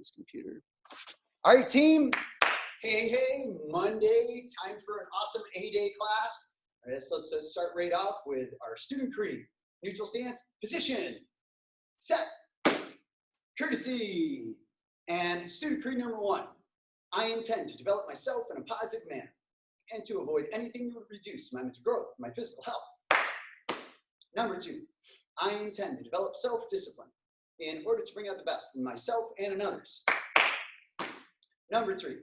this computer. All right, team. Hey, Monday, time for an awesome A-Day class. All right, so let's start right off with our student creed. Neutral stance, position, set, courtesy. And student creed number 1, I intend to develop myself in a positive manner and to avoid anything that would reduce my mental growth, my physical health. Number 2, I intend to develop self-discipline in order to bring out the best in myself and in others. Number 3,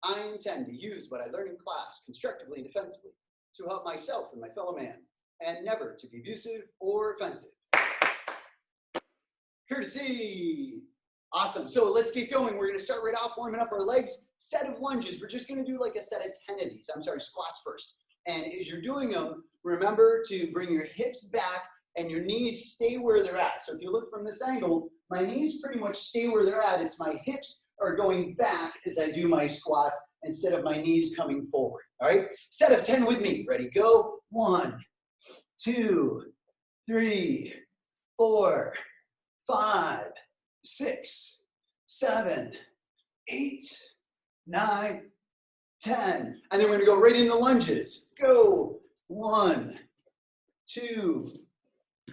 I intend to use what I learn in class constructively and defensively to help myself and my fellow man, and never to be abusive or offensive. Courtesy. Awesome. So let's get going. We're going to start right off warming up our legs. Set of lunges. We're just going to do like a set of 10 of these. Squats first. And as you're doing them, remember to bring your hips back and your knees stay where they're at. So if you look from this angle, my knees pretty much stay where they're at. It's my hips are going back as I do my squats instead of my knees coming forward. All right? Set of 10 with me. Ready? Go. 1, 2, 3, 4, 5, 6, 7, 8, 9, 10. And then we're going to go right into lunges. Go. 1, 2,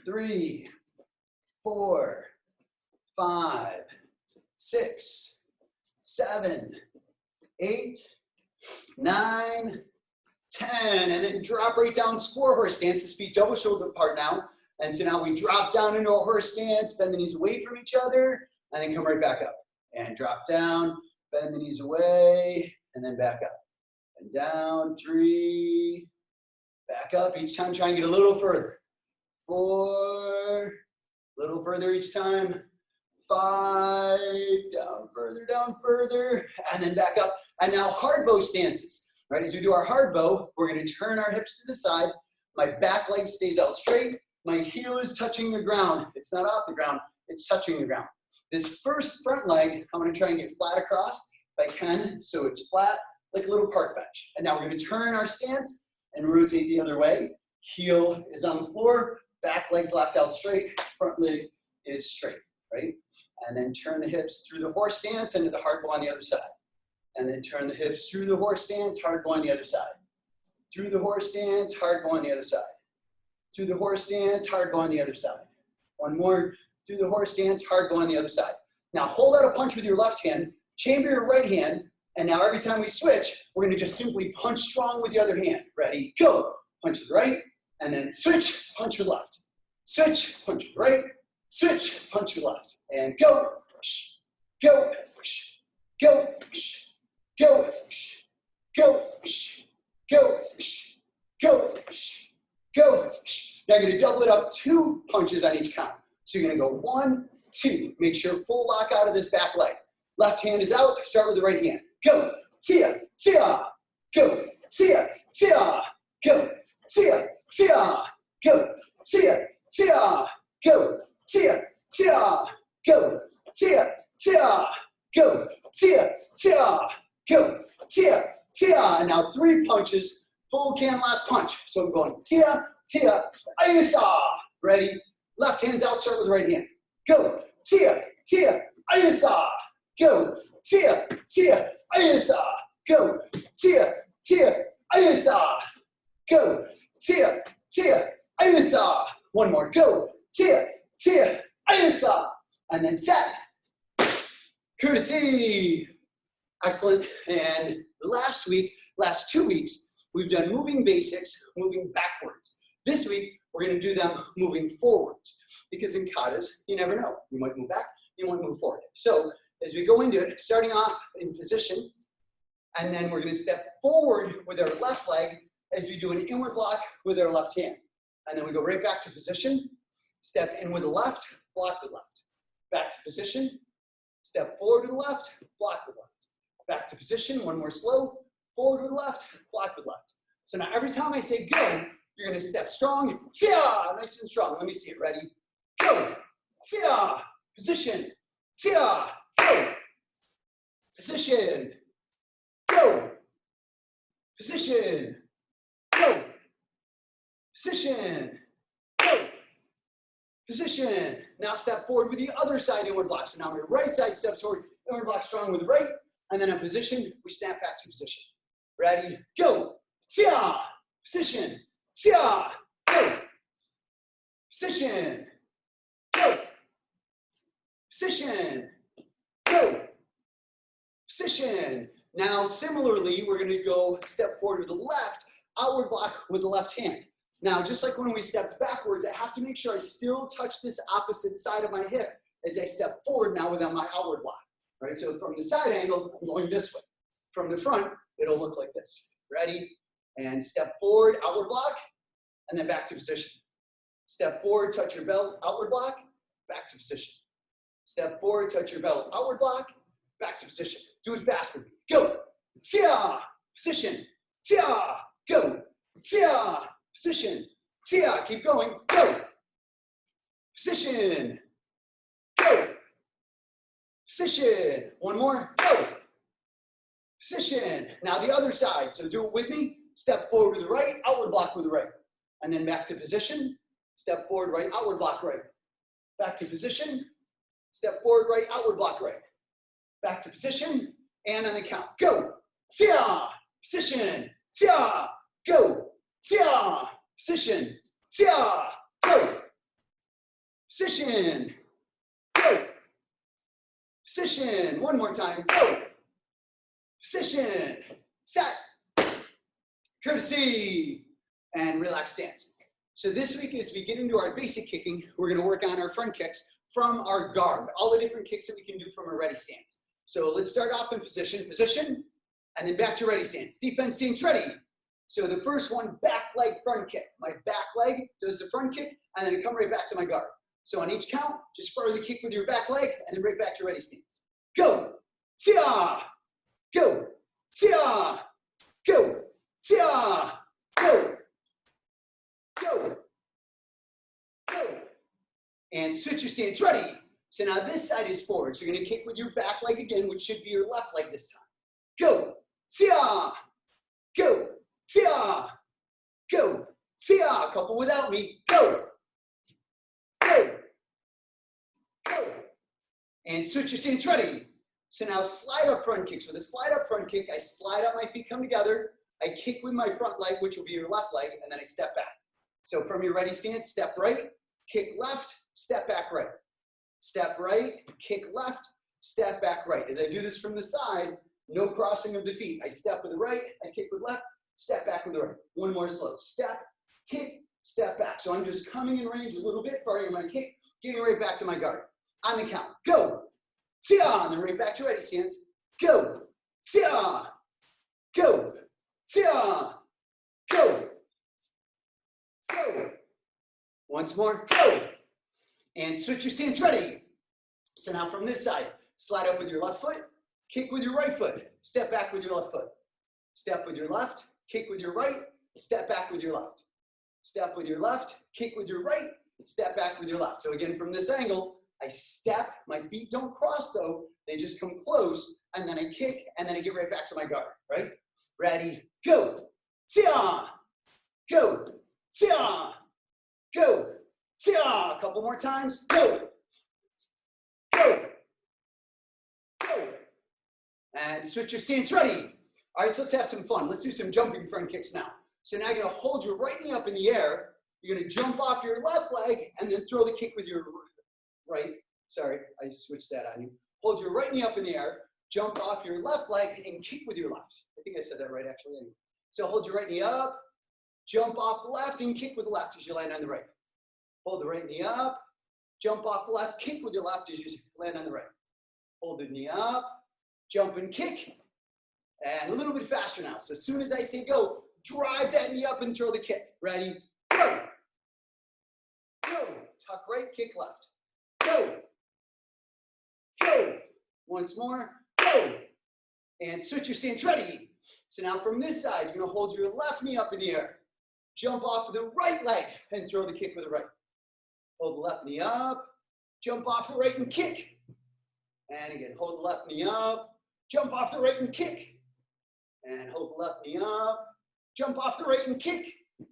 3, 4, 5, 6, 7, 8, 9, 10. And then drop right down, square horse stance. This feet double shoulder apart now. And so now we drop down into a horse stance, bend the knees away from each other, and then come right back up. And drop down, bend the knees away, and then back up. And down, 3, back up. Each time try and get a little further. 4, a little further each time. 5, down further, and then back up. And now hard bow stances. Right, as we do our hard bow, we're going to turn our hips to the side. My back leg stays out straight. My heel is touching the ground. It's not off the ground, it's touching the ground. This first front leg, I'm going to try and get flat across if I can, so it's flat like a little park bench. And now we're going to turn our stance and rotate the other way. Heel is on the floor, back leg's locked out straight, front leg is straight, right? And then turn the hips through the horse stance into the hard bow on the other side. And then turn the hips through the horse stance, hard bow on the other side. Through the horse stance, hard bow on the other side. Through the horse stance, hard bow on the other side. One more, through the horse stance, hard bow on the other side. Now hold out a punch with your left hand, chamber your right hand, and now every time we switch, we're gonna just simply punch strong with the other hand. Ready, go. Punch with the right, and then switch, punch with left. Switch, punch with right, switch, punch with left. And go, push, go, push, go, push, go, push, go, push, go, push, go, push. Go. Now you're going to double it up 2 punches on each count. So you're going to go 1, 2. Make sure full lock out of this back leg. Left hand is out. Start with the right hand. Go. Tia, tia. Go. Tia, tia. Go. Tia, tia. Go. Tia, tia. Go. Tia, tia. Go. Tia, tia. Go. Tia, tia. Go. Tia, tia. And now 3 punches. Full can last punch. So I'm going tia, tia, ayasa. Ready? Left hand's out, start with the right hand. Go. Tia, tia, ayasa. Go. Tia, tia, ayasa. Go. Tia, tia, ayasa. Go. Tia, tia, ayasa. One more. Go. Tia, tia, ayasa. And then set. Courtesy. Excellent. And last 2 weeks, we've done moving basics, moving backwards. This week, we're going to do them moving forwards. Because in katas, you never know. You might move back, you might move forward. So as we go into it, starting off in position, and then we're going to step forward with our left leg as we do an inward block with our left hand. And then we go right back to position, step in with the left, block with left. Back to position, step forward with the left, block with left. Back to position, one more slow. Forward with left, block with left. So now every time I say go, you're going to step strong. Tia, nice and strong. Let me see it. Ready? Go. Tia. Position. Tia. Go. Position. Go. Position. Go. Position. Go. Position. Now step forward with the other side inward block. So now your right side steps forward, Inward block strong with the right, and then in position, we snap back to position. Ready, go. Tia, position. Tia, go. Position, go. Position, go. Position. Now, similarly, we're going to go step forward to the left, outward block with the left hand. Now, just like when we stepped backwards, I have to make sure I still touch this opposite side of my hip as I step forward now without my outward block. Right? So from the side angle, I'm going this way. From the front, it'll look like this. Ready? And step forward, outward block, and then back to position. Step forward, touch your belt, outward block, back to position. Step forward, touch your belt, outward block, back to position. Do it fast with me. Go. Tia, position. Tia, go. Tia, position. Tia, keep going. Go. Position. Go. Position. One more. Go. Position. Now the other side. So do it with me. Step forward to the right, outward block with the right. And then back to position. Step forward, right, outward block right. Back to position. Step forward, right, outward block right. Back to position. And on the count. Go. Tia. Position. Tia. Go. Tia. Position. Tia. Go. Position. Go. Position. One more time. Go. Position. Set. Courtesy. And relax stance. So this week, as we get into our basic kicking, we're going to work on our front kicks from our guard. All the different kicks that we can do from a ready stance. So let's start off in position, and then back to ready stance. Defense stance ready. So the first one, back leg front kick. My back leg does the front kick, and then I come right back to my guard. So on each count, just fire the kick with your back leg, and then right back to ready stance. Go. Tia. Go. Tia. Go. Tia. Go. Go. Go. And switch your stance. Ready. So now this side is forward. So you're going to kick with your back leg again, which should be your left leg this time. Go. Tia. Go. Tia. Go. Tia. A couple without me. Go. Go. Go. And switch your stance. Ready. So now slide up front kicks. With a slide up front kick, I slide out, my feet come together. I kick with my front leg, which will be your left leg, and then I step back. So from your ready stance, step right, kick left, step back right. Step right, kick left, step back right. As I do this from the side, no crossing of the feet. I step with the right, I kick with left, step back with the right. One more slow. Step, kick, step back. So I'm just coming in range a little bit, firing my kick, getting right back to my guard. On the count, go. Tia, and then right back to ready stance. Go. Tia. Go. Tia. Go. Go. Once more, go. And switch your stance, ready. So now from this side, slide up with your left foot, kick with your right foot, step back with your left foot. Step with your left, kick with your right, step back with your left. Step with your left, kick with your right, step back with your left. So again, from this angle, I step, my feet don't cross though, they just come close, and then I kick, and then I get right back to my guard, right? Ready, go. Tia. Go. Tia. Go. Tia. A couple more times. Go. Go. Go. And switch your stance. Ready. All right, so let's have some fun. Let's do some jumping front kicks now. So now you're going to hold your right knee up in the air. You're going to jump off your left leg and then throw the kick with your right. Sorry, I switched that on you. Hold your right knee up in the air, jump off your left leg, and kick with your left. I think I said that right, actually. Anyway. So hold your right knee up, jump off the left, and kick with the left as you land on the right. Hold the right knee up, jump off the left, kick with your left as you land on the right. Hold the knee up, jump and kick, and a little bit faster now. So as soon as I say go, drive that knee up and throw the kick. Ready? Go. Go. Tuck right, kick left. Go. Go. Once more. Go. And switch your stance. Ready? So now from this side, you're going to hold your left knee up in the air. Jump off the right leg and throw the kick with the right. Hold the left knee up. Jump off the right and kick. And again, hold the left knee up. Jump off the right and kick. And hold the left knee up. Jump off the right and kick.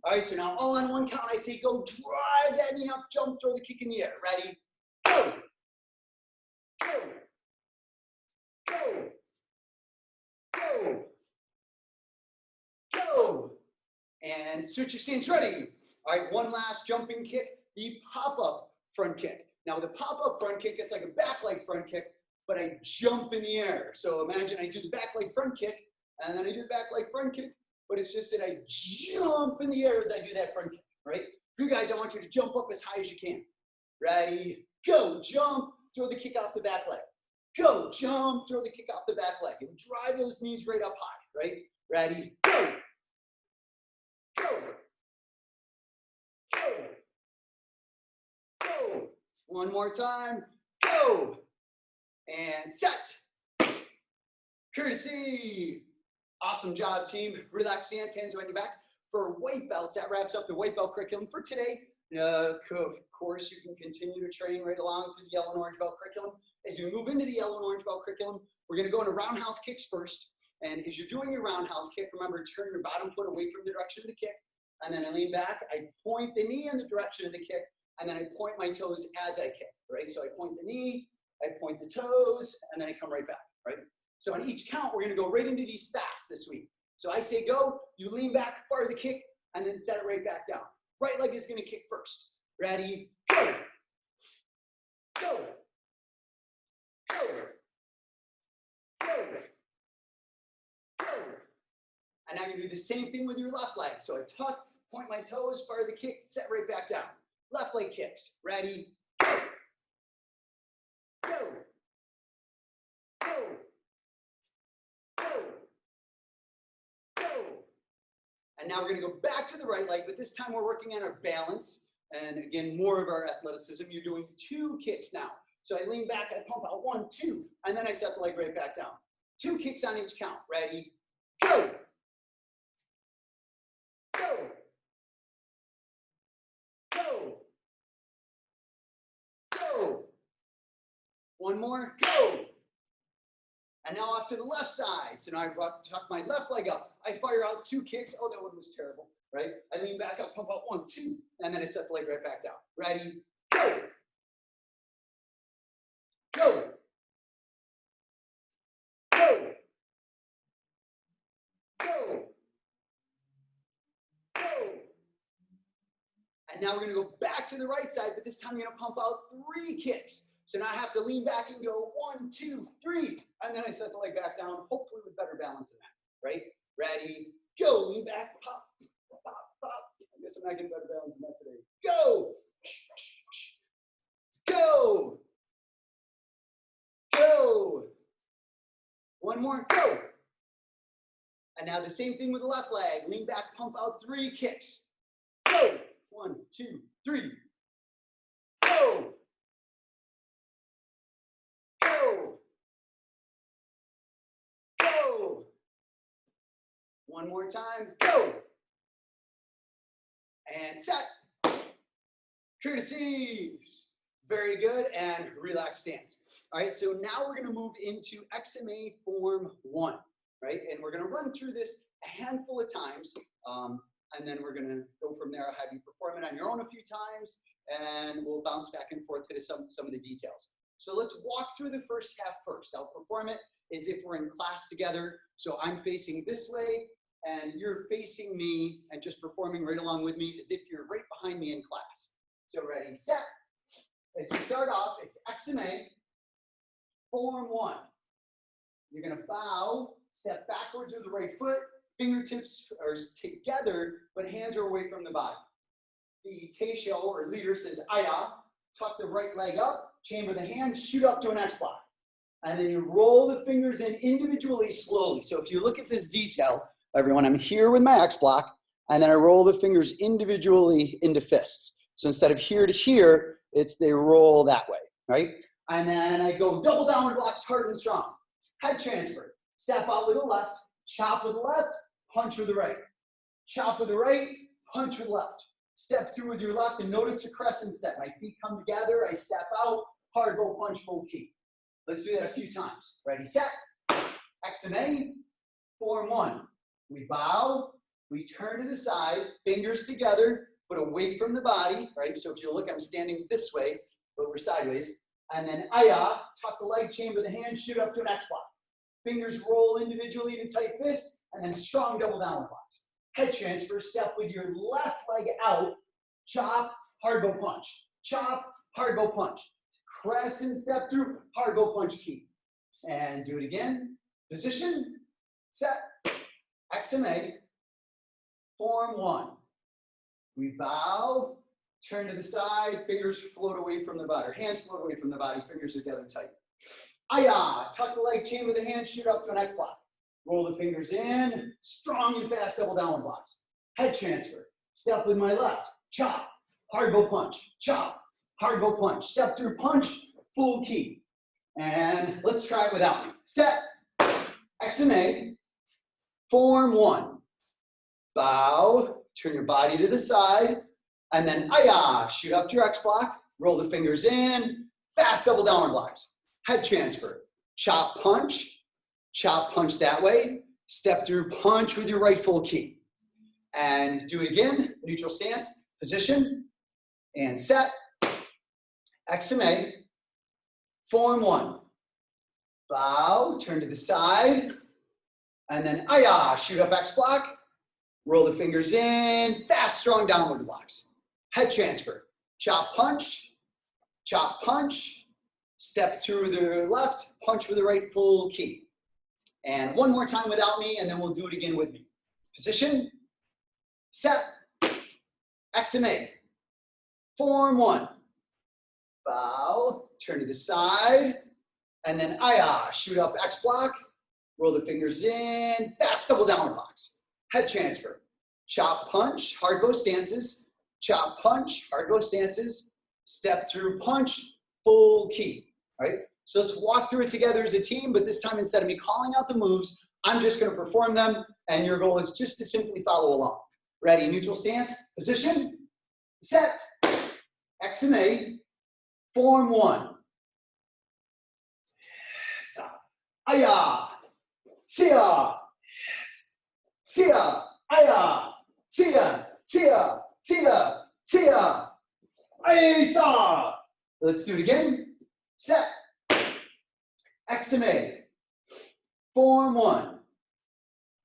All right, so now all on one count, I say go, drive that knee up, jump, throw the kick in the air. Ready? Go. Go. And switch your stance, ready. All right, one last jumping kick, the pop-up front kick. Now with a pop-up front kick, it's like a back leg front kick, but I jump in the air. So imagine I do the back leg front kick, and then I do the back leg front kick, but it's just that I jump in the air as I do that front kick, right? For you guys, I want you to jump up as high as you can. Ready, go, jump, throw the kick off the back leg. Go, jump, throw the kick off the back leg, and drive those knees right up high, right? Ready, go. Go. Go. Go. One more time. Go. And set. Courtesy. Awesome job, team. Relax stance, hands behind your back. For white belts, that wraps up the white belt curriculum for today. Of course, you can continue to train right along through the yellow and orange belt curriculum. As we move into the yellow and orange belt curriculum, we're going to go into roundhouse kicks first. And as you're doing your roundhouse kick, remember, turn your bottom foot away from the direction of the kick. And then I lean back, I point the knee in the direction of the kick, and then I point my toes as I kick, right? So I point the knee, I point the toes, and then I come right back, right? So on each count, we're gonna go right into these fast this week. So I say go, you lean back, fire the kick, and then set it right back down. Right leg is gonna kick first. Ready, go. Go. Go. Go. And I'm going to do the same thing with your left leg. So I tuck, point my toes, fire the kick, set right back down. Left leg kicks. Ready, go. Go. Go. Go. Go. And now we're going to go back to the right leg, but this time we're working on our balance. And again, more of our athleticism. You're doing 2 kicks now. So I lean back, I pump out 1, 2, and then I set the leg right back down. 2 kicks on each count. Ready, go. Go. Go. Go. One more, go. And now off to the left side. So now I tuck my left leg up. I fire out 2 kicks. Oh, that one was terrible, right? I lean back up, pump out 1, 2, and then I set the leg right back down. Ready, go. Go. Go. Go. Go. And now we're going to go back to the right side, but this time I'm going to pump out 3 kicks. So now I have to lean back and go 1, 2, 3, and then I set the leg back down, hopefully with better balance in that, right? Ready, go, lean back, pop, pop, pop. I guess I'm not getting better balance in that today. Go, go, go. One more, go. And now the same thing with the left leg. Lean back, pump out 3 kicks. Go, 1, 2, 3. Go. Go. Go. One more time, go. And set. Courtesies. Very good, and relaxed stance. All right, so now we're gonna move into XMA Form 1, right? And we're gonna run through this a handful of times, and then we're gonna go from there. I'll have you perform it on your own a few times, and we'll bounce back and forth to some of the details. So let's walk through the first half first. I'll perform it as if we're in class together. So I'm facing this way, and you're facing me, and just performing right along with me as if you're right behind me in class. So ready, set. As you start off, it's XMA, Form 1. You're gonna bow, step backwards with the right foot, fingertips are together, but hands are away from the body. The Teisho, or leader, says Aya, tuck the right leg up, chamber the hand, shoot up to an X block. And then you roll the fingers in individually, slowly. So if you look at this detail, everyone, I'm here with my X block, and then I roll the fingers individually into fists. So instead of here to here, they roll that way, right? And then I go double downward blocks, hard and strong. Head transfer. Step out with the left, chop with the left, punch with the right. Chop with the right, punch with the left. Step through with your left, and notice a crescent step. My feet come together, I step out, hard bow punch, full key. Let's do that a few times. Ready, set. XMA, Form 1. We bow, we turn to the side, fingers together, but away from the body, right? So if you look, I'm standing this way, but we're sideways. And then Aya, tuck the leg, chamber the hand, shoot up to an X block. Fingers roll individually to tight fists, and then strong double downward blocks. head transfer, step with your left leg out, chop, hard bow punch, chop, hard bow punch, crescent step through, hard bow punch key. And do it again, position, set, XMA, form one. We bow, turn to the side, fingers float away from the body, hands float away from the body, fingers are together tight. Aya, tuck the leg, chain with the hand, shoot up to an X block. Roll the fingers in, strong and fast double downward blocks. Head transfer, step with my left, chop, hard bow punch, chop, hard bow punch, step through punch, full key. And let's try it without me. Set, XMA, form one. Bow, turn your body to the side, and then aya, shoot up to your X block, roll the fingers in, fast double downward blocks. Head transfer, chop punch that way, step through punch with your right full key. And do it again, neutral stance, position, and set, XMA, form one. Bow, turn to the side, and then aya, shoot up X block, roll the fingers in, fast, strong downward blocks. Head transfer, chop punch, step through the left, punch with the right full key. And one more time without me, and then we'll do it again with me. Position, set, XMA, form one. Bow, turn to the side, and then aya, shoot up X block, roll the fingers in, fast double downward blocks. Head transfer, chop punch, hard bow stances, chop punch, hard bow stances, step through punch, full key, right? So let's walk through it together as a team, but this time instead of me calling out the moves, I'm just gonna perform them, and your goal is just to simply follow along. Ready, neutral stance, position, set, XMA, form one. Aya, tia, tia, aya, tia, tia, tia, tia, ayasa. Let's do it again. Set, XMA, form one.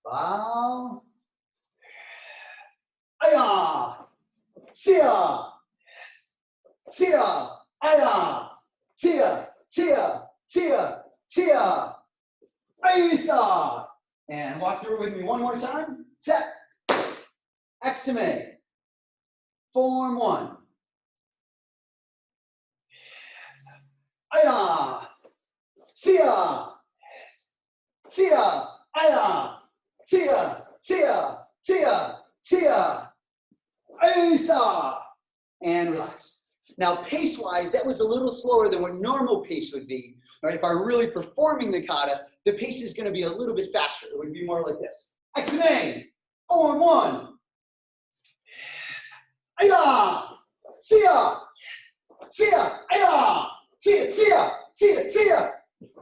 Bow, aya, tia, tia, aya, tia, tia, tia, tia, ayasa. And walk through it with me one more time. Set, XMA, form one. Aya, tia, tia, aya, tia, tia, tia, tia, ayasa. And relax. Now, pace-wise, that was a little slower than what normal pace would be. Right? If I'm really performing the kata, the pace is going to be a little bit faster. It would be more like this. XMA, form one. Aya, tia, tia, aya, tia, tia, tia, tia,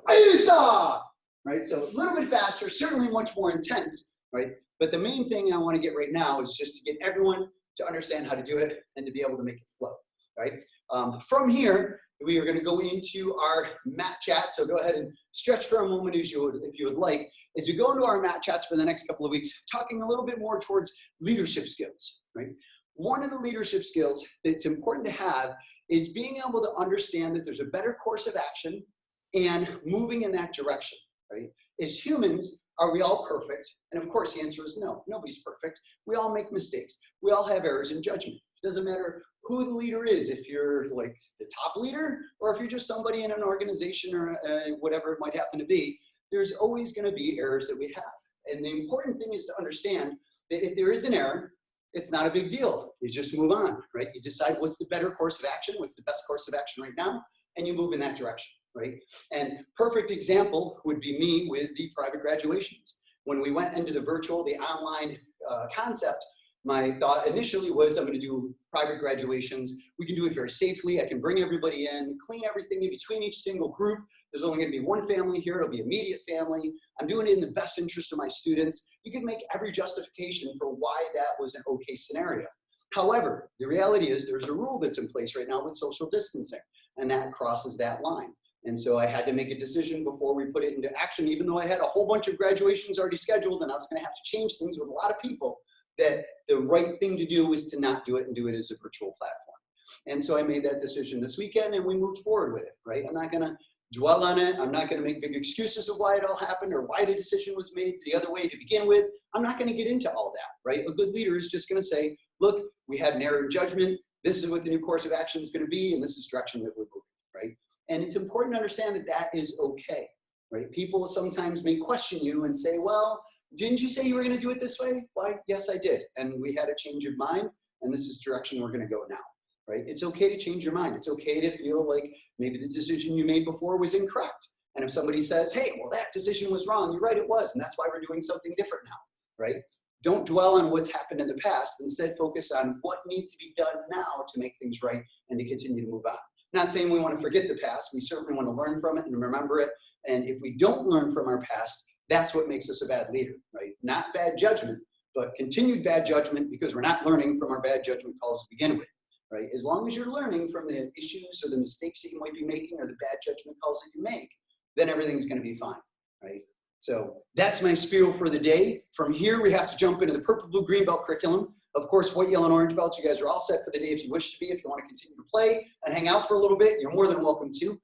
ayasa. Right? So a little bit faster, certainly much more intense, right? But the main thing I want to get right now is just to get everyone to understand how to do it and to be able to make it flow, right? From here, we are going to go into our mat chat. So go ahead and stretch for a moment if you would like. As we go into our mat chats for the next couple of weeks, talking a little bit more towards leadership skills, right? One of the leadership skills that's important to have is being able to understand that there's a better course of action and moving in that direction, right? As humans, are we all perfect? And of course, the answer is no. Nobody's perfect. We all make mistakes. We all have errors in judgment. It doesn't matter who the leader is, if you're like the top leader, or if you're just somebody in an organization or whatever it might happen to be, there's always going to be errors that we have. And the important thing is to understand that if there is an error, it's not a big deal. You just move on, right? You decide what's the better course of action, what's the best course of action right now, and you move in that direction, right? And perfect example would be me with the private graduations. When we went into the virtual, the online concept, my thought initially was I'm going to do private graduations. We can do it very safely. I can bring everybody in, clean everything in between each single group. There's only going to be one family here. It'll be immediate family. I'm doing it in the best interest of my students. You can make every justification for why that was an okay scenario. However, the reality is there's a rule that's in place right now with social distancing, and that crosses that line. And so I had to make a decision before we put it into action, even though I had a whole bunch of graduations already scheduled and I was going to have to change things with a lot of people. that the right thing to do was to not do it and do it as a virtual platform. And so I made that decision this weekend and we moved forward with it, right? I'm not gonna dwell on it. I'm not gonna make big excuses of why it all happened or why the decision was made the other way to begin with. I'm not gonna get into all that, right? A good leader is just gonna say, look, we had an error in judgment. This is what the new course of action is gonna be, and this is the direction that we're moving, right? And it's important to understand that that is okay, right? People sometimes may question you and say, well, didn't you say you were gonna do it this way? Why, yes, I did. And we had a change of mind, and this is the direction we're gonna go now, right? It's okay to change your mind. It's okay to feel like maybe the decision you made before was incorrect. And if somebody says, hey, well, that decision was wrong, you're right, it was, and that's why we're doing something different now, right? Don't dwell on what's happened in the past. Instead, focus on what needs to be done now to make things right and to continue to move on. Not saying we want to forget the past. We certainly want to learn from it and remember it. And if we don't learn from our past, that's what makes us a bad leader, right? Not bad judgment, but continued bad judgment because we're not learning from our bad judgment calls to begin with, right? As long as you're learning from the issues or the mistakes that you might be making or the bad judgment calls that you make, then everything's going to be fine, right? So that's my spiel for the day. From here, we have to jump into the purple, blue, green belt curriculum. Of course, white, yellow, and orange belts, you guys are all set for the day if you wish to be. If you want to continue to play and hang out for a little bit, you're more than welcome to.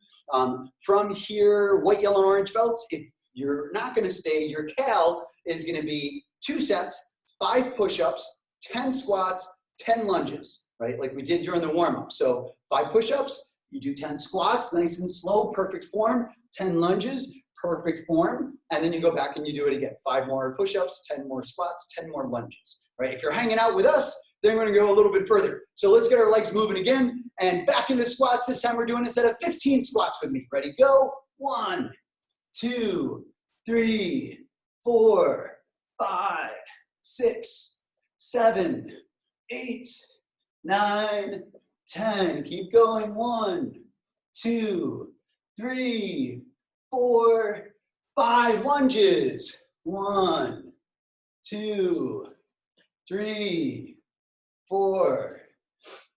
From here, white, yellow, and orange belts, if you're not going to stay, your cal is going to be 2 sets, 5 push-ups, 10 squats, 10 lunges, right? Like we did during the warm-up. So 5 push-ups, you do 10 squats, nice and slow, perfect form, 10 lunges, perfect form, and then you go back and you do it again. 5 more push-ups, 10 more squats, 10 more lunges, right? If you're hanging out with us, then we're gonna go a little bit further. So let's get our legs moving again, and back into squats. This time we're doing a set of 15 squats with me. Ready, go. 1, 2, 3, 4, 5, 6, 7, 8, 9, 10. Keep going. 1, 2, 3, 4, 5 lunges. 1, 2, 3, 4,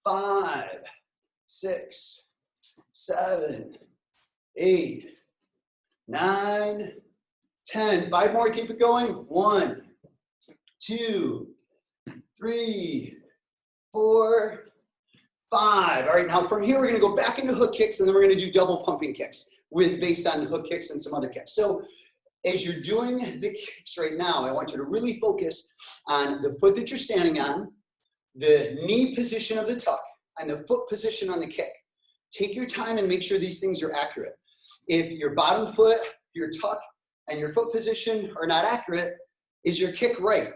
5, 6, 7, 8, 9, 10. 5 more, keep it going. 1, 2, 3, 4, 5. All right, now from here, we're gonna go back into hook kicks, and then we're gonna do double pumping kicks based on hook kicks and some other kicks. So as you're doing the kicks right now, I want you to really focus on the foot that you're standing on, the knee position of the tuck, and the foot position on the kick. Take your time and make sure these things are accurate. If your bottom foot, your tuck, and your foot position are not accurate, is your kick right?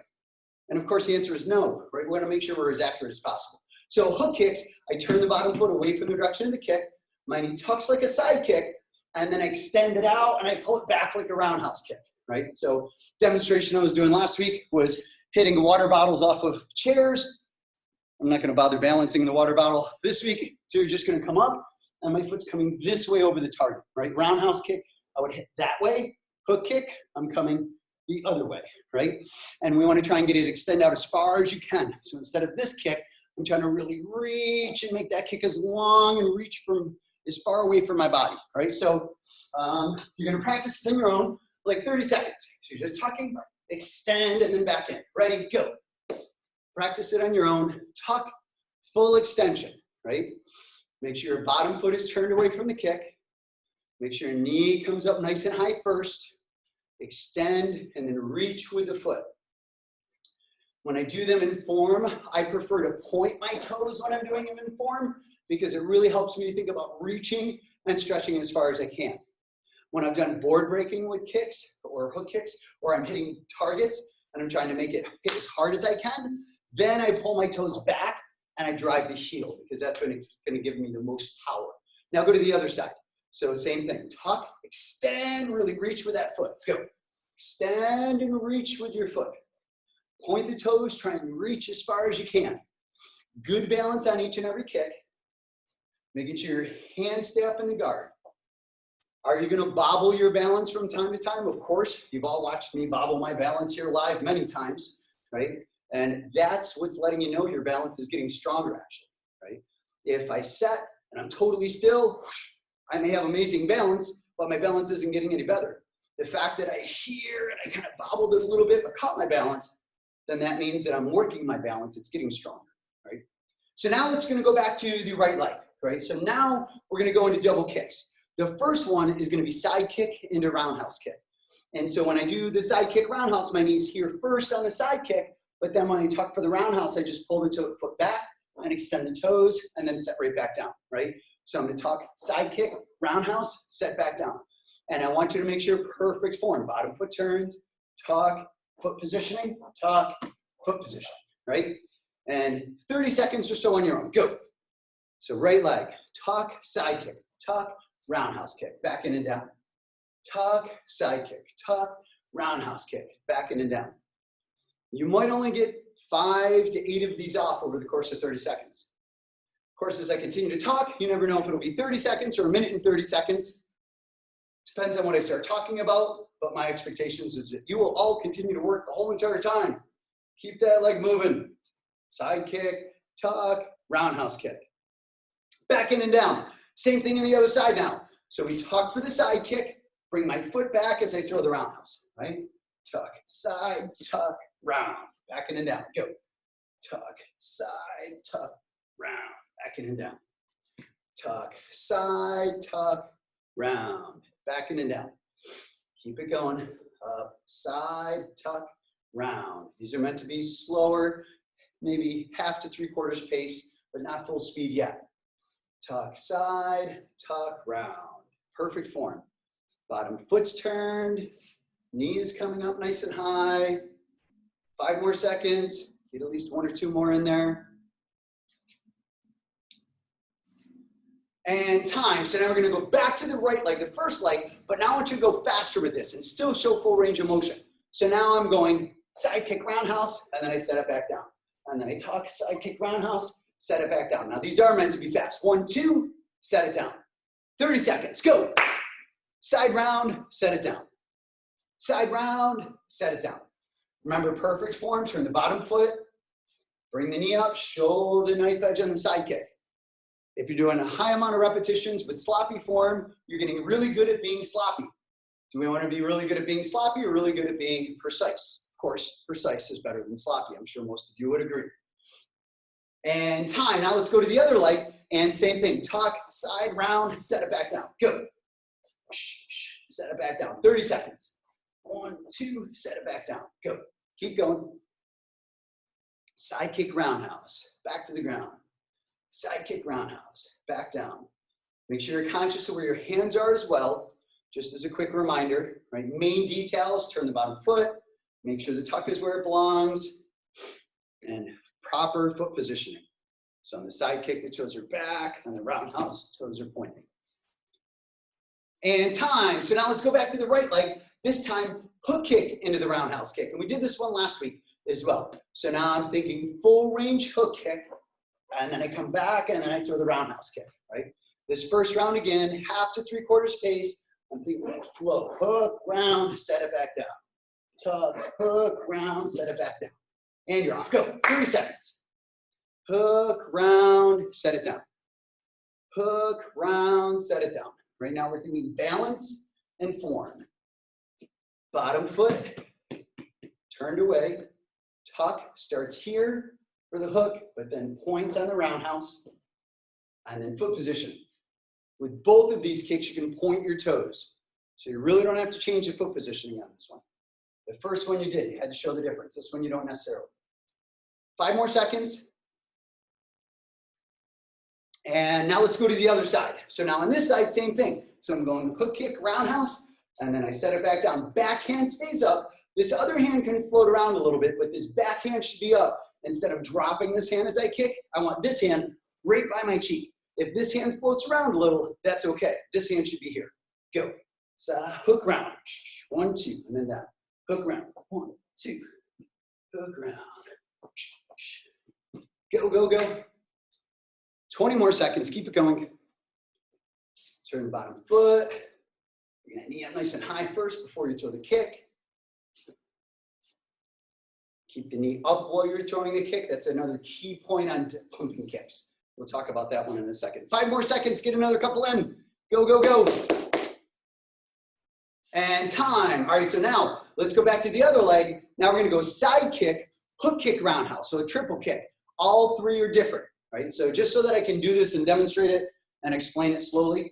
And of course the answer is no, right? We want to make sure we're as accurate as possible. So hook kicks, I turn the bottom foot away from the direction of the kick, my knee tucks like a side kick, and then I extend it out and I pull it back like a roundhouse kick, right? So demonstration I was doing last week was hitting water bottles off of chairs. I'm not gonna bother balancing the water bottle this week. So you're just gonna come up and my foot's coming this way over the target, right? Roundhouse kick, I would hit that way. Hook kick, I'm coming the other way, right? And we wanna try and get it extend out as far as you can. So instead of this kick, I'm trying to really reach and make that kick as long and reach from as far away from my body, right? So you're gonna practice this on your own, like 30 seconds. So you're just tucking, extend, and then back in. Ready, go. Practice it on your own. Tuck, full extension, right? Make sure your bottom foot is turned away from the kick. Make sure your knee comes up nice and high first. Extend, and then reach with the foot. When I do them in form, I prefer to point my toes when I'm doing them in form because it really helps me to think about reaching and stretching as far as I can. When I've done board breaking with kicks or hook kicks, or I'm hitting targets and I'm trying to make it hit as hard as I can, then I pull my toes back and I drive the heel because that's when it's gonna give me the most power. Now go to the other side. So same thing, tuck, extend, really reach with that foot. Go. Extend and reach with your foot. Point the toes, try and reach as far as you can. Good balance on each and every kick. Making sure your hands stay up in the guard. Are you gonna bobble your balance from time to time? Of course, you've all watched me bobble my balance here live many times, right? And that's what's letting you know your balance is getting stronger actually, right? If I set and I'm totally still, I may have amazing balance, but my balance isn't getting any better. The fact that I hear and I kind of bobbled it a little bit, but caught my balance, then that means that I'm working my balance. It's getting stronger, right? So now let's gonna go back to the right leg, right? So now we're gonna go into double kicks. The first one is gonna be side kick into roundhouse kick. And so when I do the side kick roundhouse, my knee's here first on the side kick, but then when I tuck for the roundhouse, I just pull the foot back and extend the toes and then set right back down, right? So I'm gonna tuck, side kick, roundhouse, set back down. And I want you to make sure perfect form. Bottom foot turns, tuck, foot positioning, tuck, foot position, right? And 30 seconds or so on your own, go. So right leg, tuck, side kick, tuck, roundhouse kick, back in and down. Tuck, side kick, tuck, roundhouse kick, back in and down. You might only get 5 to 8 of these off over the course of 30 seconds. Of course, as I continue to talk, you never know if it'll be 30 seconds or a minute and 30 seconds. Depends on what I start talking about, but my expectations is that you will all continue to work the whole entire time. Keep that leg moving. Side kick, tuck, roundhouse kick. Back in and down. Same thing on the other side now. So we tuck for the side kick, bring my foot back as I throw the roundhouse, right? Tuck, side, tuck, round. Back in and down, go. Tuck, side, tuck, round. Back in and down. Tuck, side, tuck, round. Back in and down. Keep it going. Up, side, tuck, round. These are meant to be slower, maybe half to 3/4 pace, but not full speed yet. Tuck, side, tuck, round. Perfect form. Bottom foot's turned, knee is coming up nice and high. 5 more seconds. Get at least 1 or 2 more in there. And time. So now we're gonna go back to the right leg, the first leg, but now I want you to go faster with this and still show full range of motion. So now I'm going side kick roundhouse, and then I set it back down. And then I tuck, side kick roundhouse, set it back down. Now these are meant to be fast. 1, 2, set it down. 30 seconds, go. Side round, set it down. Side round, set it down. Remember perfect form, turn the bottom foot, bring the knee up, show the knife edge on the side kick. If you're doing a high amount of repetitions with sloppy form, you're getting really good at being sloppy. Do we want to be really good at being sloppy or really good at being precise? Of course, precise is better than sloppy. I'm sure most of you would agree. And time. Now let's go to the other leg and same thing. Tuck, side, round, set it back down. Go. Set it back down. 30 seconds. 1, 2, set it back down. Go. Keep going. Side kick roundhouse. Back to the ground. Side kick roundhouse. Back down. Make sure you're conscious of where your hands are as well. Just as a quick reminder, right? Main details, turn the bottom foot. Make sure the tuck is where it belongs. And proper foot positioning. So on the side kick, the toes are back. On the roundhouse, toes are pointing. And time. So now let's go back to the right leg. This time, hook kick into the roundhouse kick. And we did this one last week as well. So now I'm thinking full range hook kick. And then I come back and then I throw the roundhouse kick, right? This first round again, half to 3/4 pace. I'm thinking flow, hook, round, set it back down. Tuck, hook, round, set it back down. And you're off, go, 30 seconds. Hook, round, set it down. Hook, round, set it down. Right now we're thinking balance and form. Bottom foot, turned away. Tuck starts here for the hook, but then points on the roundhouse. And then foot position. With both of these kicks, you can point your toes. So you really don't have to change the foot positioning on this one. The first one you did, you had to show the difference. This one you don't necessarily. 5 more seconds. And now let's go to the other side. So now on this side, same thing. So I'm going hook kick, roundhouse, and then I set it back down. Backhand stays up. This other hand can float around a little bit, but this backhand should be up. Instead of dropping this hand as I kick, I want this hand right by my cheek. If this hand floats around a little, that's okay. This hand should be here. Go. So hook round. 1, 2, and then down. Hook round. 1, 2. Hook round. Go, go, go. 20 more seconds. Keep it going. Turn the bottom foot. You're going to knee up nice and high first before you throw the kick. Keep the knee up while you're throwing the kick. That's another key point on pumping kicks. We'll talk about that one in a second. 5 more seconds. Get another couple in. Go, go, go. And time. All right, so now let's go back to the other leg. Now we're going to go side kick, hook kick roundhouse, so a triple kick. All three are different, right? So just so that I can do this and demonstrate it and explain it slowly,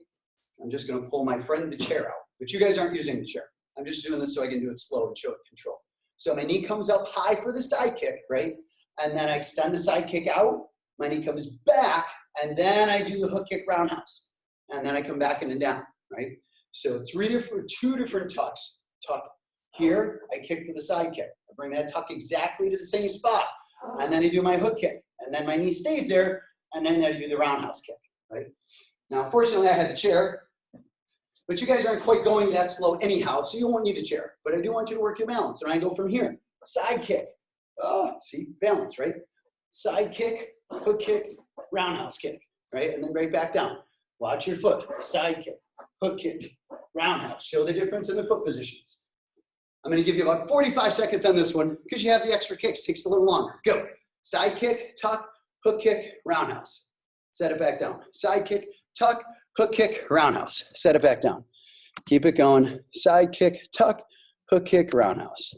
I'm just gonna pull my friend the chair out. But you guys aren't using the chair. I'm just doing this so I can do it slow and show it control. So my knee comes up high for the side kick, right? And then I extend the side kick out. My knee comes back, and then I do the hook kick roundhouse. And then I come back and down, right? So two different tucks. Tuck here, I kick for the side kick. I bring that tuck exactly to the same spot. And then I do my hook kick. And then my knee stays there, and then I do the roundhouse kick, right? Now, fortunately, I had the chair, but you guys aren't quite going that slow anyhow, so you won't need the chair. But I do want you to work your balance. And I go from here, side kick. Oh, see, balance, right? Side kick, hook kick, roundhouse kick, right? And then right back down. Watch your foot, side kick, hook kick, roundhouse. Show the difference in the foot positions. I'm gonna give you about 45 seconds on this one because you have the extra kicks, takes a little longer. Go, side kick, tuck, hook kick, roundhouse. Set it back down. Side kick, tuck, hook kick, roundhouse. Set it back down. Keep it going. Side kick, tuck, hook kick, roundhouse.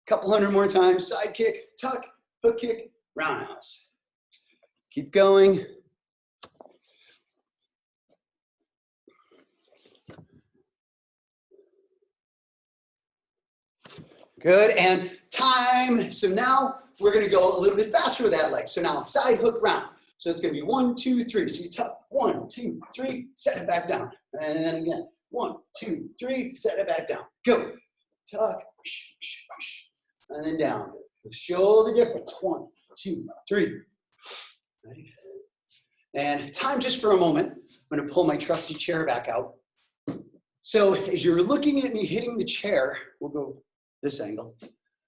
Couple hundred more times. Side kick, tuck, hook kick, roundhouse. Keep going. Good, and time. So now we're gonna go a little bit faster with that leg. So now side hook round. So it's gonna be 1, 2, 3. So you tuck, 1, 2, 3, set it back down. And then again, 1, 2, 3, set it back down. Go, tuck, and then down. Show the difference. 1, 2, 3. Ready? And time just for a moment. I'm gonna pull my trusty chair back out. So as you're looking at me hitting the chair, we'll go this angle.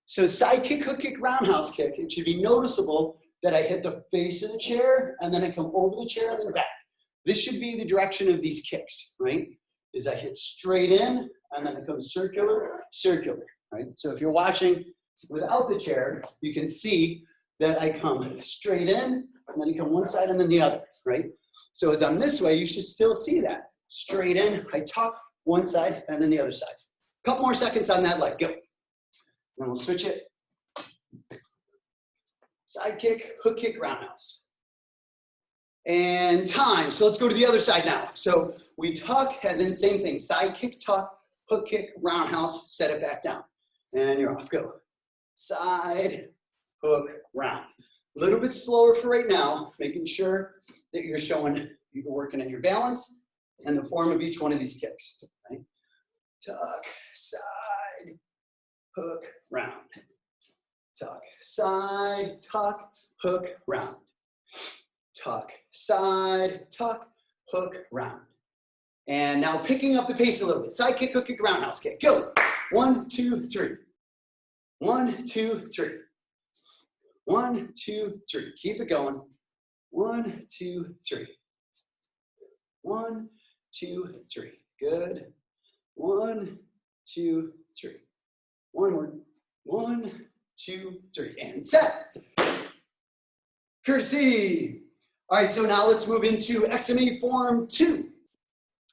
So side kick, hook kick, roundhouse kick. It should be noticeable that I hit the face of the chair and then I come over the chair and then back. This should be the direction of these kicks, right? Is I hit straight in and then it comes circular, circular, right? So if you're watching without the chair, you can see that I come straight in and then you come one side and then the other, right? So as I'm this way, you should still see that. Straight in, I tuck one side and then the other side. Couple more seconds on that leg, go. Then we'll switch it. Side kick, hook kick, roundhouse. And time. So let's go to the other side now. So we tuck and then same thing. Side kick, tuck, hook kick, roundhouse, set it back down. And you're off, go. Side, hook, round. A little bit slower for right now, making sure that you're showing you're working on your balance and the form of each one of these kicks. Right? Tuck, side, hook, round. Tuck, side, tuck, hook, round. Tuck, side, tuck, hook, round. And now picking up the pace a little bit. Side kick, hook kick, roundhouse kick. Go. 1, 2, 3. 1, 2, 3. 1, 2, 3. Keep it going. 1, 2, 3. 1, 2, 3. Good. 1, 2, 3. One more. 1, 2, 3. And set. Courtesy. All right, so now let's move into XMA Form 2.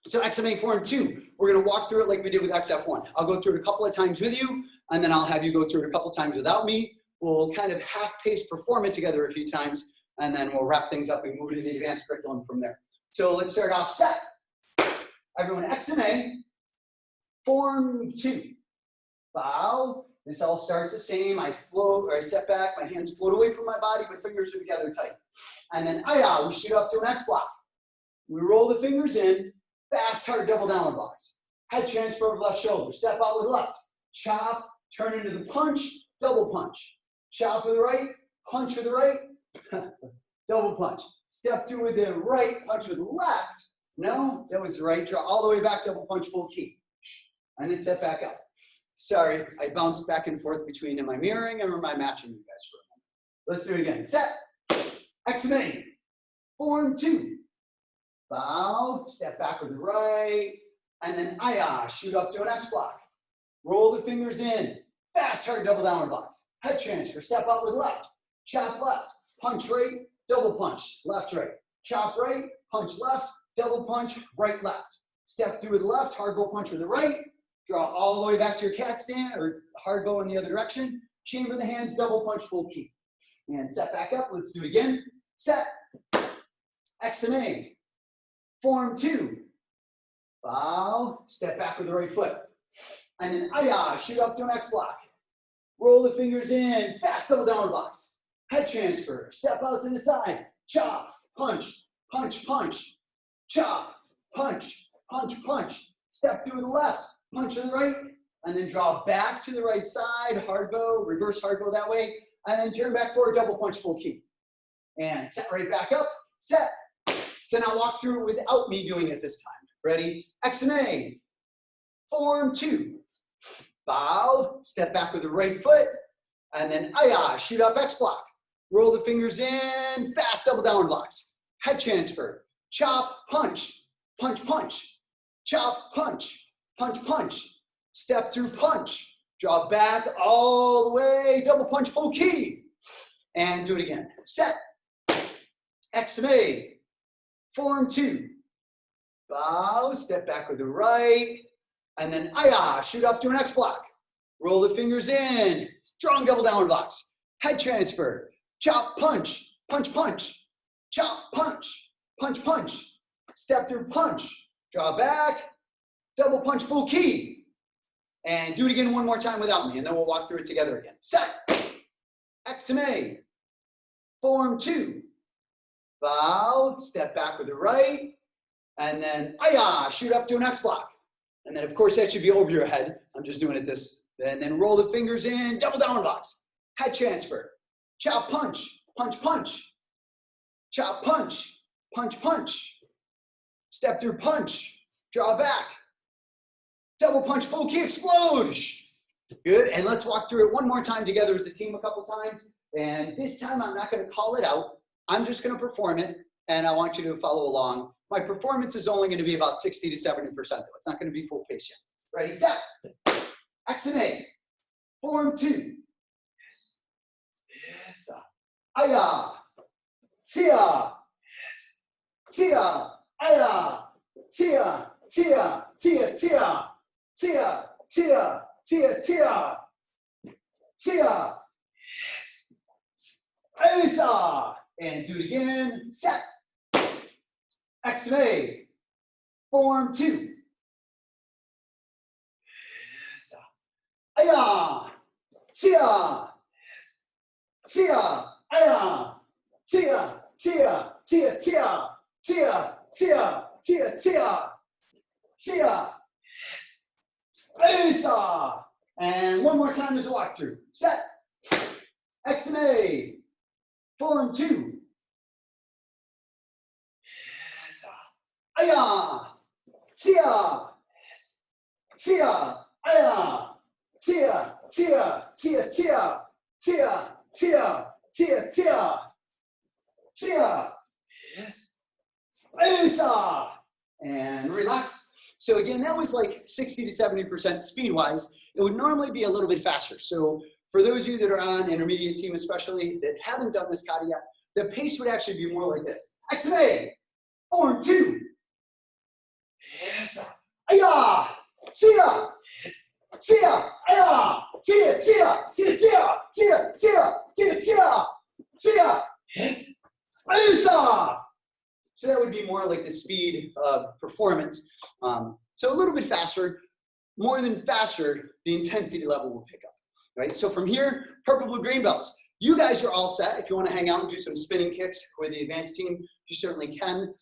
So XMA Form 2, we're going to walk through it like we did with XF1. I'll go through it a couple of times with you, and then I'll have you go through it a couple of times without me. We'll kind of half-pace perform it together a few times, and then we'll wrap things up and move to the advanced curriculum from there. So let's start off set. Everyone, XMA Form 2. Bow. This all starts the same. I float, or I set back, my hands float away from my body, but fingers are together tight. And then we shoot up to an X block. We roll the fingers in, fast, hard double downward blocks. Head transfer over left shoulder, step out with left. Chop, turn into the punch, double punch. Chop with the right, punch with the right, double punch. Step through with the right, punch with the left. No, that was the right, draw all the way back, double punch, full key. And then set back up. Sorry, I bounced back and forth between, am I mirroring or am I matching you guys for a moment? Let's do it again. Set, XMA, Form 2. Bow, step back with the right, and then shoot up to an X block. Roll the fingers in, fast, hard double downward blocks. Head transfer, step out with left, chop left, punch right, double punch, left, right. Chop right, punch left, double punch, right, left. Step through with the left, hard bow punch with the right. Draw all the way back to your cat stand or hard bow in the other direction. chamber the hands, double punch, full key. And set back up, let's do it again. Set, XMA, form 2, bow, step back with the right foot. And then ayah, shoot up to an X block. Roll the fingers in, fast double downward blocks. Head transfer, step out to the side, chop, punch, punch, punch, chop, punch, punch, punch. Step through the left, punch to the right, and then draw back to the right side, hard bow, reverse hard bow that way, and then turn back forward, double punch, full key. And set right back up, set. So now walk through it without me doing it this time. Ready? XMA, form 2. Bow, step back with the right foot, and then ayah, shoot up X block. Roll the fingers in, fast double downward blocks. Head transfer, chop, punch, punch, punch, chop, punch, punch, punch. Step through punch, draw back all the way, double punch, full key. And do it again. Set, XMA, form 2. Bow, step back with the right, and then ayah, shoot up to an X block. Roll the fingers in, strong double downward blocks. Head transfer, chop, punch, punch, punch, chop, punch, punch, punch. Step through punch, draw back, double punch, full key. And do it again one more time without me, and then we'll walk through it together again. Set, XMA, form 2. Bow, step back with the right, and then ayah, shoot up to an X block. And then, of course, that should be over your head. I'm just doing it this. And then roll the fingers in, double downward blocks. Head transfer, chop, punch, punch, punch. Chop, punch, punch, punch. Step through punch, draw back. Double punch, full key, explode. Good, and let's walk through it one more time together as a team a couple times. And this time I'm not gonna call it out. I'm just gonna perform it, and I want you to follow along. My performance is only gonna be about 60 to 70% though. It's not gonna be full pace yet. Ready, set. XMA, form 2. Yes, yes, ayah, tia, yes, tia, ayah, tia, tia, tia, tia. Tia, tia, tia, tia, tia, yes, Asa, and do it again, set, XMA, form 2, yes, ayah, tia, yes, tia, ayah, tia, tia, tia, tia, tia, tia, tia, tia, tia, yes, Asa. And one more time as a walkthrough. Set. XMA. Form 2. Yes. Ayah. Tia. Tia. Ayah. Tia. Tia. Tia. Tia. Tia. Tia. Tia. Tia. Tia. Yes. Asa. And relax. So again, that was like 60 to 70% speed-wise. It would normally be a little bit faster. So for those of you that are on intermediate team especially that haven't done this kata yet, the pace would actually be more like this. XMA, form 2. Yes. Ayah, tia, tia, ayah, tia, tia, tia, tia, tia, tia, tia, tia, tia. Yes. Asa. So that would be more like the speed of performance. So a little bit faster, more than faster, the intensity level will pick up, right? So from here, purple, blue, green belts. You guys are all set. If you want to hang out and do some spinning kicks with the advanced team, you certainly can.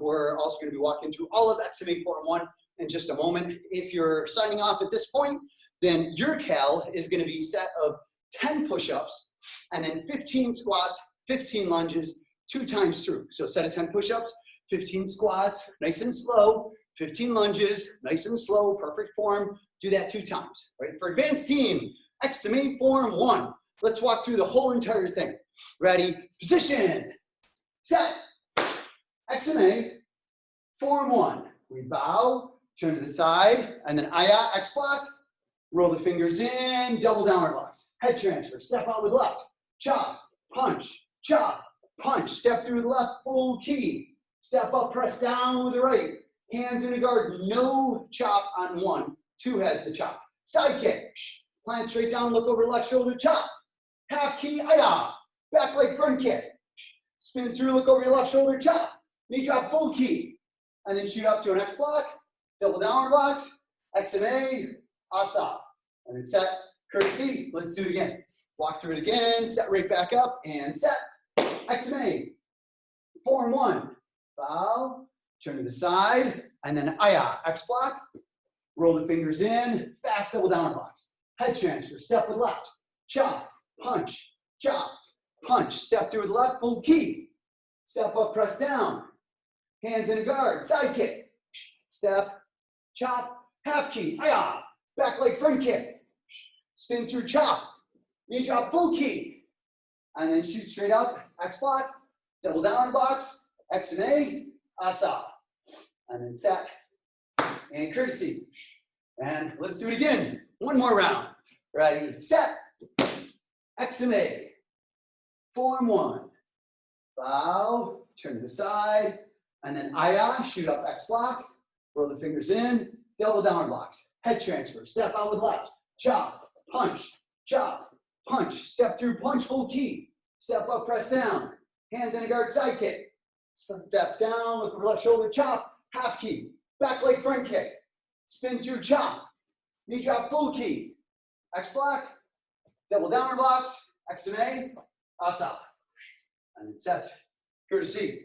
We're also going to be walking through all of XMA Form 1 in just a moment. If you're signing off at this point, then your cal is going to be set of 10 push-ups and then 15 squats, 15 lunges, 2 times through. So set of 10 push-ups, 15 squats, nice and slow, 15 lunges, nice and slow, perfect form. Do that 2 times, right? For advanced team, XMA Form 1. Let's walk through the whole entire thing. Ready, position, set, XMA Form 1. We bow, turn to the side, and then ayah, X block, roll the fingers in, double downward blocks. Head transfer, step out with left, chop, punch, chop, punch, step through the left, full key. Step up, press down with the right. Hands in a guard, no chop on 1. 2 has the chop. Side kick. Plant straight down, look over left shoulder, chop. Half key, aya. Back leg front kick. Spin through, look over your left shoulder, chop. Knee drop, full key. And then shoot up to an X block, double downward blocks, XMA, asa. And then set, courtesy. Let's do it again. Walk through it again, set right back up, and set. XMA. Form one. Bow, turn to the side, and then aya, X block. Roll the fingers in, fast double downward blocks. Head transfer, step with left. Chop, punch, chop, punch. Step through with left, full key. Step up, press down. Hands in a guard, side kick. Step, chop, half key, aya. Back leg front kick. Spin through, chop. Knee drop, full key. And then shoot straight up, X block, double down blocks, X and A, asa. And then set, and courtesy. And let's do it again. One more round. Ready, set, X and A. Form one. Bow, turn to the side, and then aya, shoot up X block, roll the fingers in, double downward blocks, head transfer, step out with left, chop, punch, step through, punch, full key, step up, press down, hands in a guard, side kick, step down, look over left shoulder, chop, half key, back leg front kick, spin through, chop, knee drop, full key, X block, double downward blocks, X and A, asa, and then set, courtesy.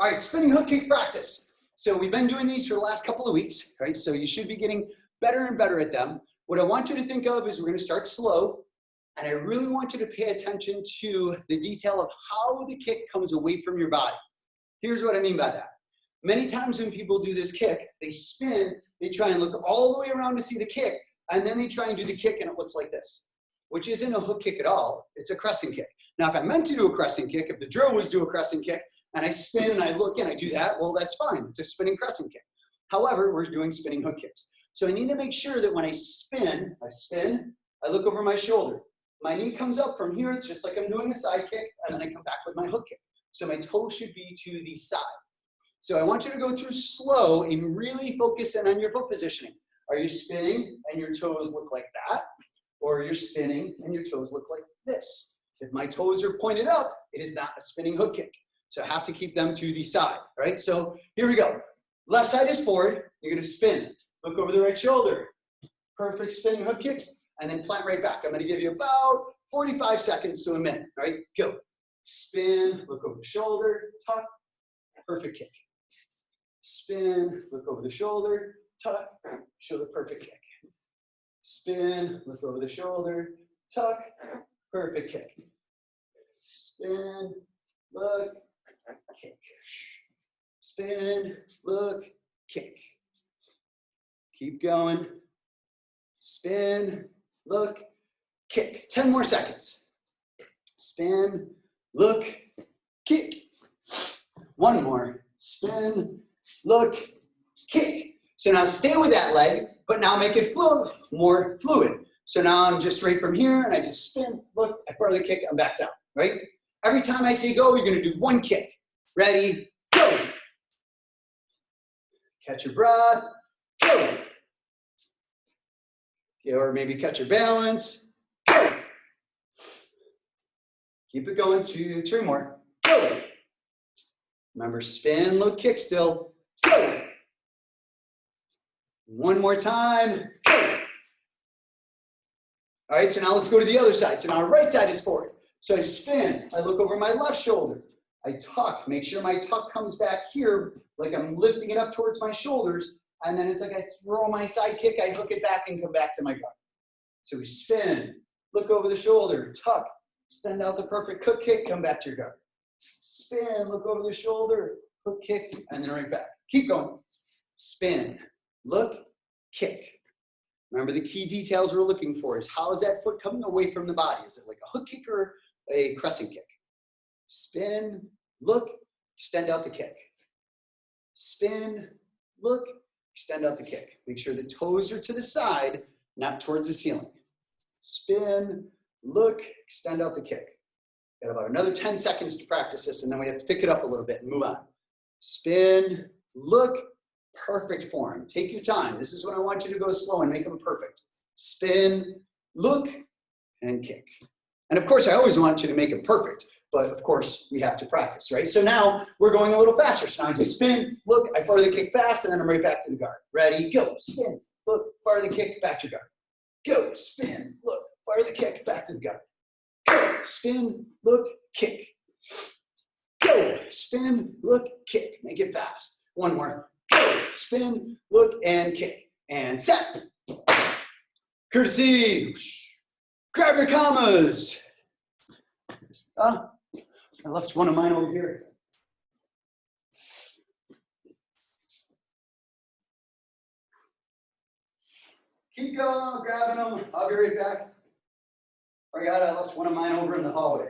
All right, spinning hook kick practice. So we've been doing these for the last couple of weeks, right? So you should be getting better and better at them. What I want you to think of is we're gonna start slow, and I really want you to pay attention to the detail of how the kick comes away from your body. Here's what I mean by that. Many times when people do this kick, they spin, they try and look all the way around to see the kick, and then they try and do the kick and it looks like this, which isn't a hook kick at all, it's a crescent kick. Now, if I meant to do a crescent kick, if the drill was do a crescent kick, and I spin and I look and I do that, well, that's fine. It's a spinning crescent kick. However, we're doing spinning hook kicks. So I need to make sure that when I spin, I look over my shoulder. My knee comes up from here. It's just like I'm doing a side kick, and then I come back with my hook kick. So my toe should be to the side. So I want you to go through slow and really focus in on your foot positioning. Are you spinning and your toes look like that? Or you're spinning and your toes look like this? If my toes are pointed up, it is not a spinning hook kick. So I have to keep them to the side, right? So here we go. Left side is forward. You're gonna spin. Look over the right shoulder. Perfect spinning hook kicks, and then plant right back. I'm gonna give you about 45 seconds to a minute, all right? Go. Spin, look over the shoulder, tuck, perfect kick. Spin, look over the shoulder, tuck, show the perfect kick. Spin, look over the shoulder, tuck, perfect kick. Spin, look, kick. Spin, look, kick. Keep going. Spin, look, kick. 10 more seconds. Spin, look, kick. One more. Spin, look, kick. So now stay with that leg, but now make it more fluid. So now I'm just straight from here, and I just spin, look, I part of the kick, I'm back down, right? Every time I say go, you're gonna do one kick. Ready, go. Catch your breath, go. Or maybe catch your balance, go. Keep it going, 2, 3 more, go. Remember, spin, look, kick still, go. One more time, go. All right, so now let's go to the other side. So now right side is forward. So I spin, I look over my left shoulder, I tuck, make sure my tuck comes back here, like I'm lifting it up towards my shoulders, and then it's like I throw my side kick, I hook it back and come back to my guard. So we spin, look over the shoulder, tuck, extend out the perfect hook kick, come back to your guard. Spin, look over the shoulder, hook kick, and then right back. Keep going. Spin, look, kick. Remember, the key details we're looking for is how is that foot coming away from the body? Is it like a hook kick or a crescent kick? Spin, look, extend out the kick. Spin, look, extend out the kick. Make sure the toes are to the side, not towards the ceiling. Spin, look, extend out the kick. Got about another 10 seconds to practice this, and then we have to pick it up a little bit and move on. Spin, look, perfect form. Take your time. This is when I want you to go slow and make them perfect. Spin, look, and kick. And of course, I always want you to make it perfect, but of course, we have to practice, right? So now we're going a little faster. So now I just spin, look, I fire the kick fast, and then I'm right back to the guard. Ready, go, spin, look, fire the kick, back to guard. Go, spin, look, fire the kick, back to the guard. Go, spin, look, kick. Go, spin, look, kick. Make it fast. One more. Go, spin, look, and kick. And set. Courtesy. Grab your commas. I left one of mine over here. Keep going, grabbing them. I'll be right back. I left one of mine over in the hallway.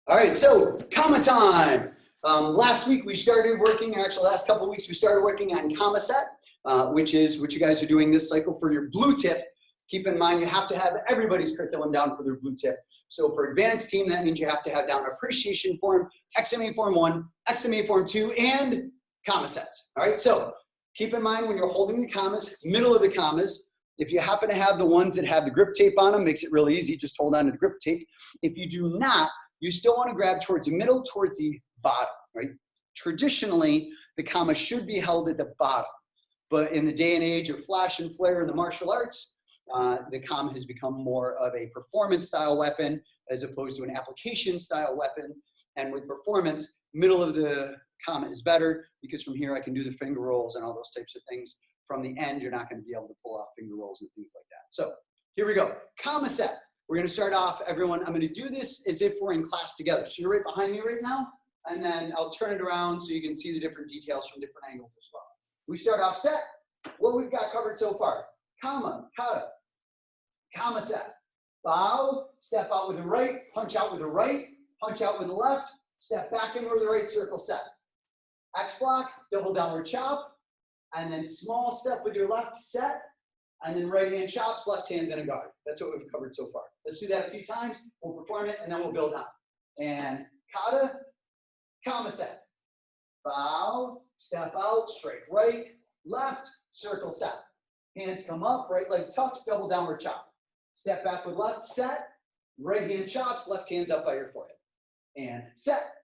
All right, so comma time. Last week we started working, actually last couple of weeks we started working on comma set, which is what you guys are doing this cycle for your blue tip. Keep in mind you have to have everybody's curriculum down for their blue tip. So for advanced team, that means you have to have down appreciation form, XMA form 1, XMA form 2, and comma sets. All right, so keep in mind when you're holding the commas, middle of the commas, if you happen to have the ones that have the grip tape on them, makes it really easy, just hold on to the grip tape. If you do not, you still want to grab towards the middle, towards the bottom, right? Traditionally, the comma should be held at the bottom. But in the day and age of flash and flare in the martial arts, the comma has become more of a performance style weapon as opposed to an application style weapon. And with performance, middle of the comma is better because from here I can do the finger rolls and all those types of things. From the end, you're not going to be able to pull off finger rolls and things like that. So here we go. Comma set. We're going to start off, everyone. I'm going to do this as if we're in class together. So you're right behind me right now, and then I'll turn it around so you can see the different details from different angles as well. We start off set. What we've got covered so far. Comma, kata, comma set. Bow, step out with the right, punch out with the right, punch out with the left, step back in with the right, circle set. X block, double downward chop, and then small step with your left, set, and then right hand chops, left hand's in a guard. That's what we've covered so far. Let's do that a few times. We'll perform it, and then we'll build on. And kata, comma set. Bow, step out, straight right, left, circle set. Hands come up, right leg tucks, double downward chop. Step back with left, set, right hand chops, left hand's up by your forehead. And set,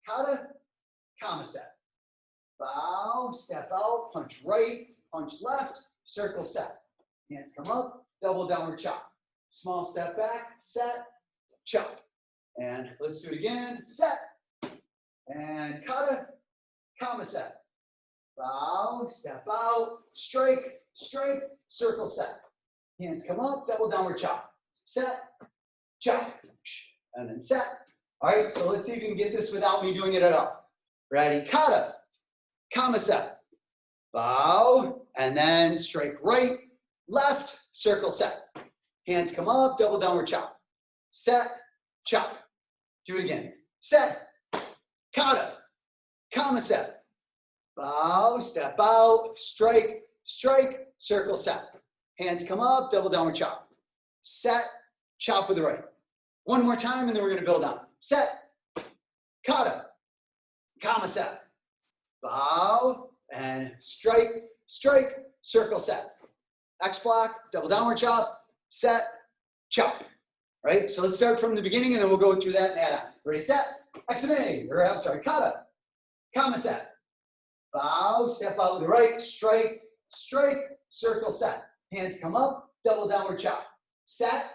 kata, comma set. Bow, step out, punch right, punch left, circle set. Hands come up, double downward chop. Small step back, set, chop. And let's do it again, set. And kata, comma set. Bow, step out, strike, strike, circle set. Hands come up, double downward chop. Set, chop, and then set. All right, so let's see if you can get this without me doing it at all. Ready, kata, comma set. Bow, and then strike right, left, circle set. Hands come up, double downward chop. Set, chop. Do it again. Set, kata, comma set. Bow, step out, strike, strike, circle set. Hands come up, double downward chop. Set, chop with the right. One more time, and then we're going to build on. Set, kata, comma set. Bow, and strike, strike, circle set. X block, double downward chop, set, chop. Right? So let's start from the beginning, and then we'll go through that and add on. Ready, set, XMA, or I'm sorry, kata, comma set. Bow, step out with the right, strike, strike, circle set. Hands come up, double downward chop. Set,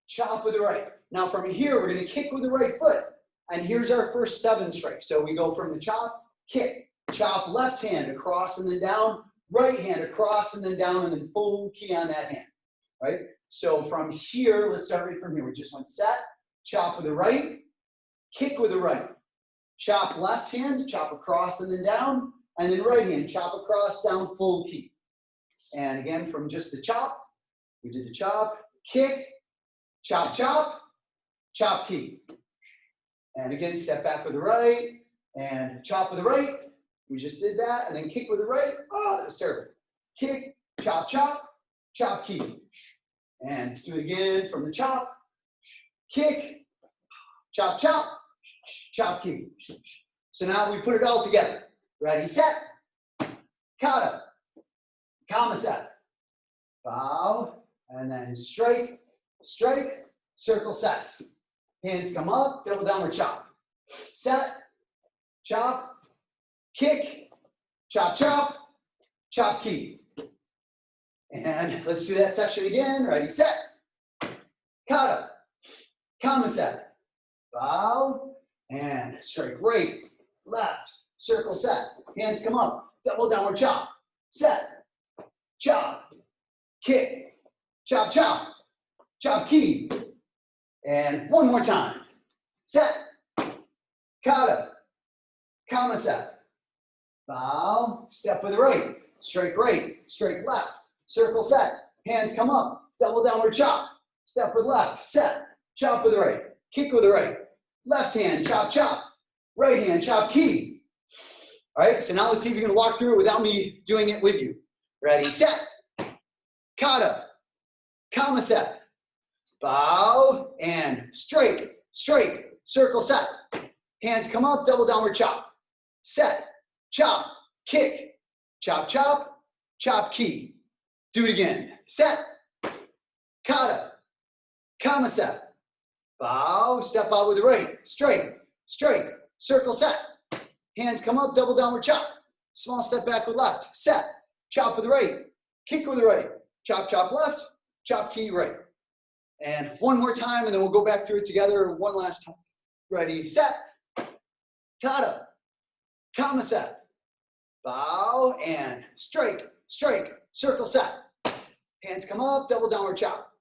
chop with the right. Now from here, we're going to kick with the right foot. And here's our first 7 strikes. So we go from the chop, kick, chop, left hand across and then down, right hand across and then down, and then full key on that hand. Right? So from here, let's start right from here. We just went set, chop with the right, kick with the right. Chop left hand, chop across and then down, and then right hand, chop across, down, full key. And again, from just the chop, we did the chop, kick, chop, chop, chop, key. And again, step back with the right, and chop with the right. We just did that, and then kick with the right. Oh, that was terrible. Kick, chop, chop, chop, key. And do it again from the chop, kick, chop, chop, chop, key. So now we put it all together. Ready, set, kata, kama set. Bow, and then strike, strike, circle set. Hands come up, double downward chop. Set, chop, kick, chop, chop, chop, key. And let's do that section again. Ready, set. Kata, kama set. Bow, and strike right, left, circle set. Hands come up, double downward chop. Set, chop, kick, chop, chop, chop, key. And one more time. Set, kata, kama set. Bow, step with the right, strike left, circle set. Hands come up, double downward chop. Step with left, set, chop with the right, kick with the right. Left hand, chop, chop. Right hand, chop, key. All right, so now let's see if you can walk through it without me doing it with you. Ready, set. Kata, kama set. Bow, and strike, strike, circle set. Hands come up, double downward chop. Set, chop, kick, chop, chop, chop, key. Do it again. Set, kata, kama set. Bow, step out with the right, strike, strike, circle set. Hands come up, double downward chop. Small step back with left, set, chop with the right, kick with the right, chop, chop left, chop, key right. And one more time, and then we'll go back through it together one last time. Ready, set, kata, kama set. Bow, and strike, strike, circle set. Hands come up, double downward chop.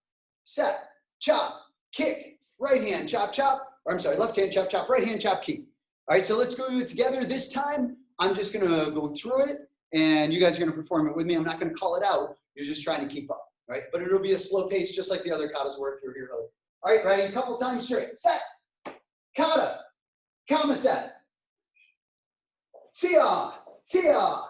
Set, chop, kick, right hand, chop, chop. Or I'm sorry, left hand, chop, chop, right hand, chop, key. All right, so let's go do it together. This time, I'm just gonna go through it, and you guys are gonna perform it with me. I'm not gonna call it out. You're just trying to keep up, right? But it'll be a slow pace, just like the other katas were through here earlier. All right, ready? A couple times straight. Set, kata, kama set. Tia, tia.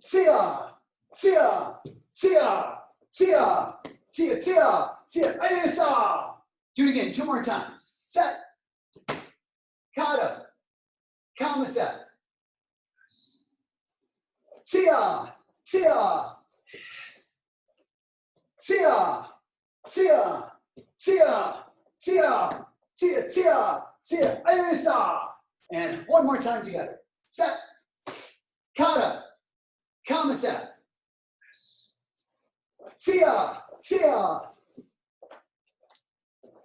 Tia, tia, tia, tia, tia, tia, tia, esa. Do it again, 2 more times. Set, kata, kama set. Tia, tia, tia, tia, tia, tia, tia, tia, tia, esa. And one more time together. Set, kata, kama set. Tia, tia,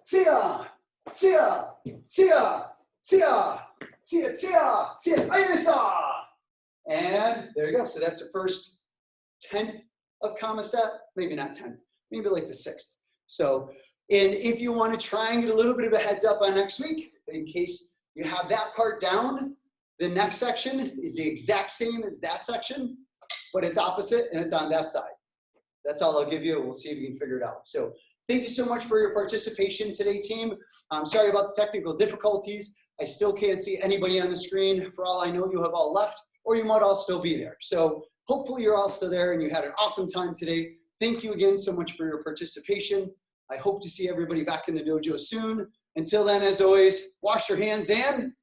tia, tia, tia, tia, tia, tia, tia, esa. And there you go. So that's the first 10th of kama set. Maybe not 10th, maybe like the 6th. So, and if you want to try and get a little bit of a heads up on next week, in case you have that part down, the next section is the exact same as that section, but it's opposite and it's on that side. That's all I'll give you. We'll see if you can figure it out. So thank you so much for your participation today, team. I'm sorry about the technical difficulties. I still can't see anybody on the screen. For all I know, you have all left, or you might all still be there. So hopefully you're all still there and you had an awesome time today. Thank you again so much for your participation. I hope to see everybody back in the dojo soon. Until then, as always, wash your hands and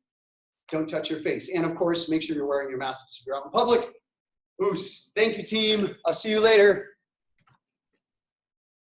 don't touch your face. And of course, make sure you're wearing your masks if you're out in public. Oos. Thank you, team. I'll see you later.